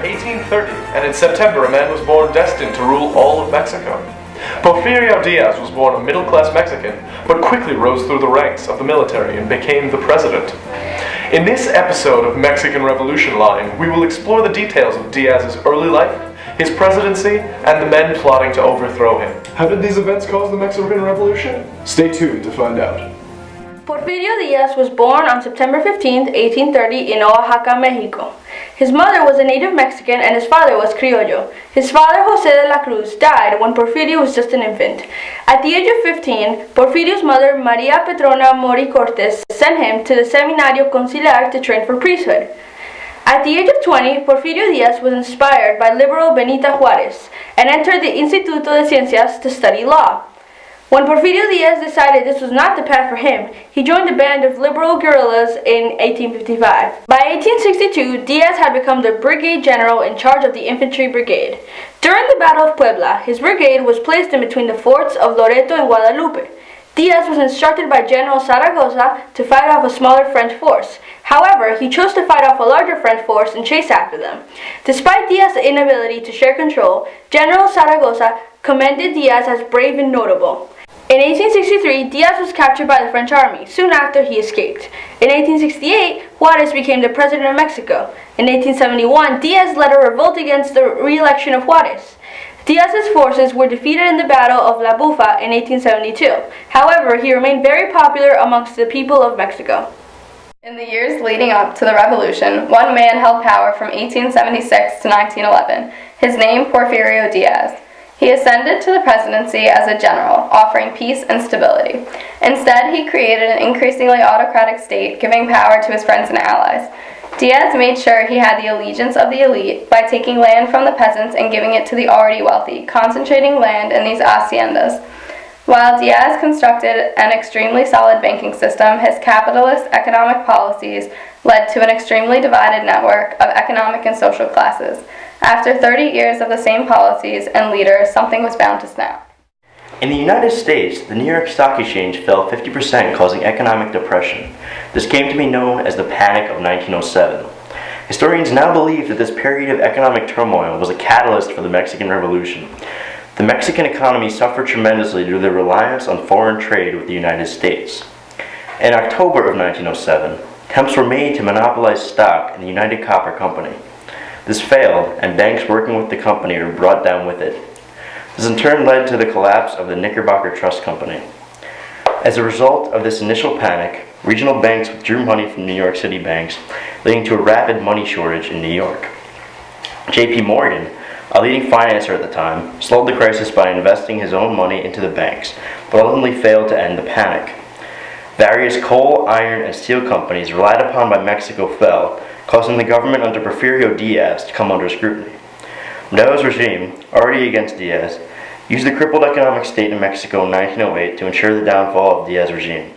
1830, and in September a man was born destined to rule all of Mexico. Porfirio Diaz was born a middle-class Mexican, but quickly rose through the ranks of the military and became the president. In this episode of Mexican Revolution Line, we will explore the details of Diaz's early life, his presidency, and the men plotting to overthrow him. How did these events cause the Mexican Revolution? Stay tuned to find out. Porfirio Diaz was born on September 15, 1830 in Oaxaca, Mexico. His mother was a native Mexican and his father was Criollo. His father, Jose de la Cruz, died when Porfirio was just an infant. At the age of 15, Porfirio's mother, Maria Petrona Mori Cortes, sent him to the Seminario Conciliar to train for priesthood. At the age of 20, Porfirio Diaz was inspired by liberal Benito Juarez and entered the Instituto de Ciencias to study law. When Porfirio Diaz decided this was not the path for him, he joined a band of liberal guerrillas in 1855. By 1862, Diaz had become the brigade general in charge of the infantry brigade. During the Battle of Puebla, his brigade was placed in between the forts of Loreto and Guadalupe. Diaz was instructed by General Zaragoza to fight off a smaller French force. However, he chose to fight off a larger French force and chase after them. Despite Diaz's inability to share control, General Zaragoza commended Diaz as brave and notable. In 1863, Diaz was captured by the French army. Soon after, he escaped. In 1868, Juarez became the president of Mexico. In 1871, Diaz led a revolt against the re-election of Juarez. Diaz's forces were defeated in the Battle of La Bufa in 1872. However, he remained very popular amongst the people of Mexico. In the years leading up to the revolution, one man held power from 1876 to 1911. His name, Porfirio Diaz. He ascended to the presidency as a general, offering peace and stability. Instead, he created an increasingly autocratic state, giving power to his friends and allies. Diaz made sure he had the allegiance of the elite by taking land from the peasants and giving it to the already wealthy, concentrating land in these haciendas. While Diaz constructed an extremely solid banking system, his capitalist economic policies led to an extremely divided network of economic and social classes. After 30 years of the same policies and leaders, something was bound to snap. In the United States, the New York Stock Exchange fell 50%, causing economic depression. This came to be known as the Panic of 1907. Historians now believe that this period of economic turmoil was a catalyst for the Mexican Revolution. The Mexican economy suffered tremendously due to their reliance on foreign trade with the United States. In October of 1907, attempts were made to monopolize stock in the United Copper Company. This failed, and banks working with the company were brought down with it. This in turn led to the collapse of the Knickerbocker Trust Company. As a result of this initial panic, regional banks withdrew money from New York City banks, leading to a rapid money shortage in New York. J.P. Morgan, a leading financier at the time, slowed the crisis by investing his own money into the banks, but ultimately failed to end the panic. Various coal, iron, and steel companies relied upon by Mexico fell, causing the government under Porfirio Diaz to come under scrutiny. Modell's regime, already against Diaz, used the crippled economic state in Mexico in 1908 to ensure the downfall of Diaz's regime.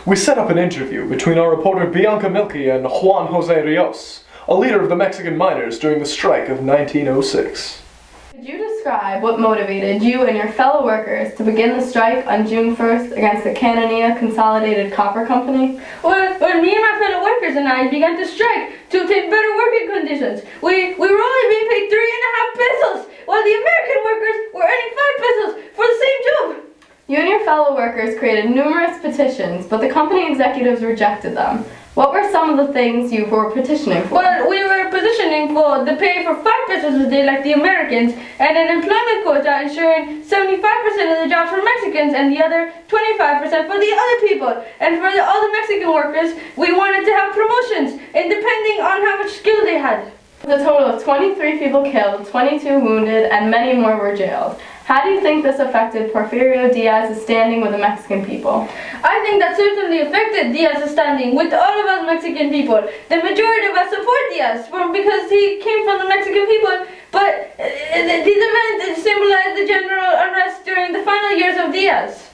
We set up an interview between our reporter Bianca Mielke and Juan Jose Rios, a leader of the Mexican miners during the strike of 1906. Could you describe what motivated you and your fellow workers to begin the strike on June 1st against the Cananea Consolidated Copper Company? When me and my fellow workers and I began to strike to obtain better working conditions, we were only being paid 3.5 pesos, while the American workers were earning 5 pesos for the same job. You and your fellow workers created numerous petitions, but the company executives rejected them. What were some of the things you were petitioning for? Well, we were petitioning for the pay for 5 pesos a day like the Americans, and an employment quota ensuring 75% of the jobs for Mexicans and the other 25% for the other people. And for all the Mexican workers, we wanted to have promotions, and depending on how much skill they had. A total of 23 people killed, 22 wounded, and many more were jailed. How do you think this affected Porfirio Diaz's standing with the Mexican people? I think that certainly affected Diaz's standing with all of us Mexican people. The majority of us support Diaz because he came from the Mexican people, but these events symbolize the general unrest during the final years of Diaz.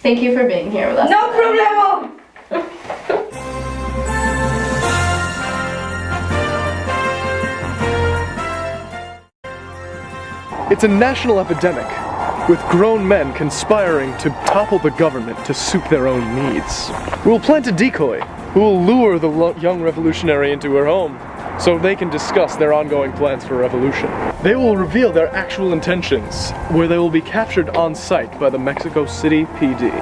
Thank you for being here with us. No problemo! It's a national epidemic, with grown men conspiring to topple the government to suit their own needs. We'll plant a decoy who will lure the young revolutionary into her home, so they can discuss their ongoing plans for revolution. They will reveal their actual intentions, where they will be captured on site by the Mexico City PD.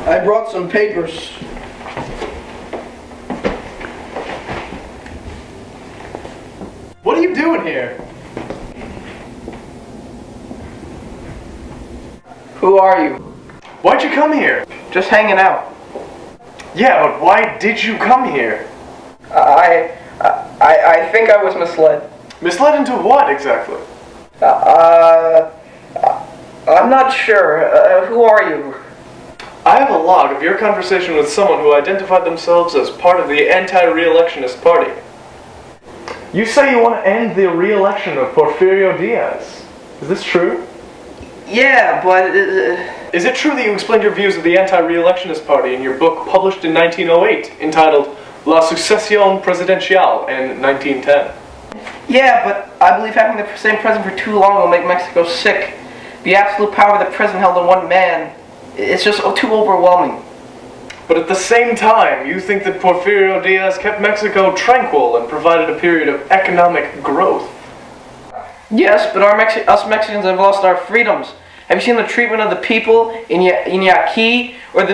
I brought some papers. What are you doing here? Who are you? Why'd you come here? Just hanging out. Yeah, but why did you come here? I think I was misled. Misled into what exactly? I'm not sure. Who are you? I have a log of your conversation with someone who identified themselves as part of the anti-re-electionist party. You say you want to end the re-election of Porfirio Diaz. Is this true? Yeah, but... Is it true that you explained your views of the anti-re-electionist party in your book published in 1908, entitled La Sucesión Presidencial in 1910? Yeah, but I believe having the same president for too long will make Mexico sick. The absolute power of the president held in one man, it's just too overwhelming. But at the same time, you think that Porfirio Diaz kept Mexico tranquil and provided a period of economic growth. Yes, but us Mexicans have lost our freedoms. Have you seen the treatment of the people in Yaqui, or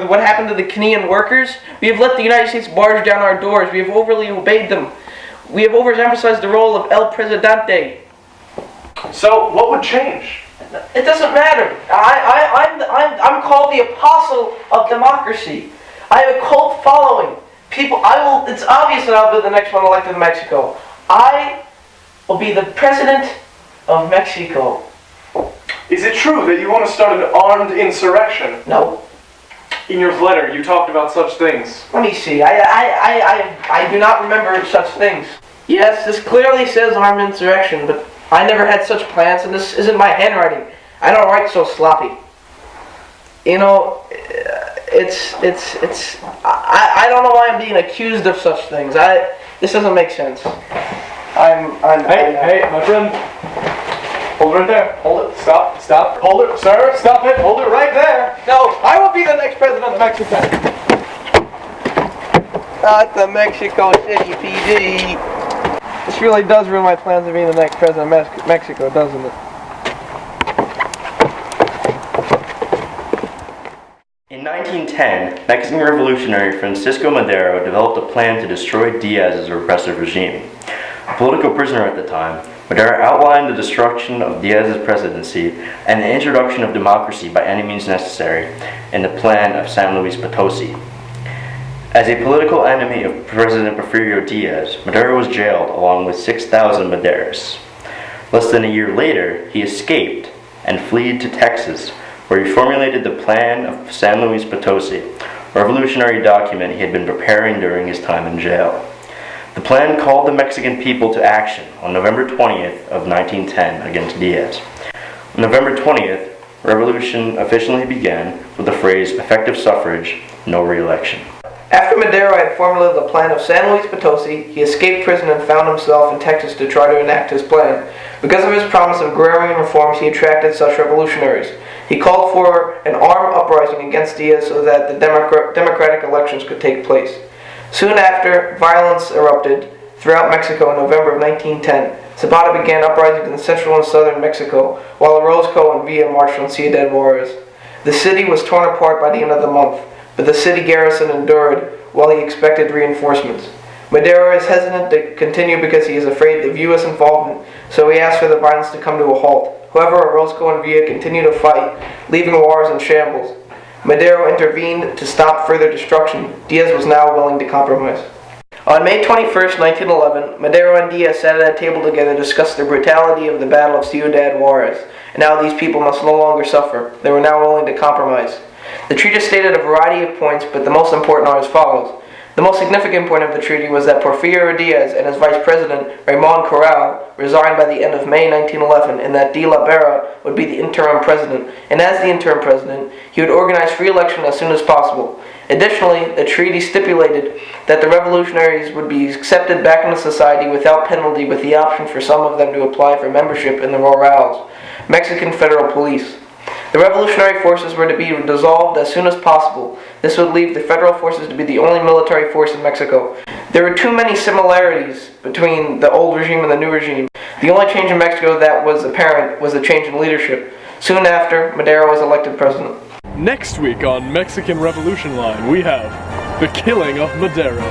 what happened to the Canadian workers? We have let the United States barge down our doors. We have overly obeyed them. We have overemphasized the role of El Presidente. So, what would change? It doesn't matter. I'm called the apostle of democracy. I have a cult following. It's obvious that I'll be the next one elected in Mexico. I will be the president of Mexico. Is it true that you want to start an armed insurrection? No. In your letter, you talked about such things. Let me see. I do not remember such things. Yes, this clearly says armed insurrection, but I never had such plans, and this isn't my handwriting. I don't write so sloppy. You know, I don't know why I'm being accused of such things. This doesn't make sense. Hey, my friend. Hold it right there. Hold it. Stop. Hold it, sir. Stop it. Hold it right there. No, I will be the next president of Mexico. Not the Mexico City PD. This really does ruin my plans of being the next president of Mexico, doesn't it? In 1910, Mexican revolutionary Francisco Madero developed a plan to destroy Diaz's repressive regime. A political prisoner at the time, Madero outlined the destruction of Diaz's presidency and the introduction of democracy by any means necessary in the plan of San Luis Potosi. As a political enemy of President Porfirio Diaz, Madero was jailed along with 6,000 Maderos. Less than a year later, he escaped and fled to Texas, where he formulated the plan of San Luis Potosi, a revolutionary document he had been preparing during his time in jail. The plan called the Mexican people to action on November 20th of 1910 against Diaz. On November 20th, revolution officially began with the phrase effective suffrage, no re-election. After Madero had formulated the plan of San Luis Potosi, he escaped prison and found himself in Texas to try to enact his plan. Because of his promise of agrarian reforms, he attracted such revolutionaries. He called for an armed uprising against Diaz so that the democratic elections could take place. Soon after, violence erupted throughout Mexico in November of 1910. Zapata began uprisings in central and southern Mexico, while Orozco and Villa marched on Ciudad Juarez. The city was torn apart by the end of the month, but the city garrison endured while he expected reinforcements. Madero is hesitant to continue because he is afraid of U.S. involvement, so he asked for the violence to come to a halt. However, Orozco and Villa continued to fight, leaving Juarez in shambles. Madero intervened to stop further destruction. Diaz was now willing to compromise. On May 21st, 1911, Madero and Diaz sat at a table together to discuss the brutality of the Battle of Ciudad Juarez, and how these people must no longer suffer. They were now willing to compromise. The treaty stated a variety of points, but the most important are as follows. The most significant point of the treaty was that Porfirio Diaz and his vice president, Ramon Corral, resigned by the end of May 1911, and that De La Barra would be the interim president, and as the interim president, he would organize free election as soon as possible. Additionally, the treaty stipulated that the revolutionaries would be accepted back into society without penalty, with the option for some of them to apply for membership in the Rurales, Mexican federal police. The revolutionary forces were to be dissolved as soon as possible. This would leave the federal forces to be the only military force in Mexico. There were too many similarities between the old regime and the new regime. The only change in Mexico that was apparent was the change in leadership. Soon after, Madero was elected president. Next week on Mexican Revolution Line, we have the killing of Madero.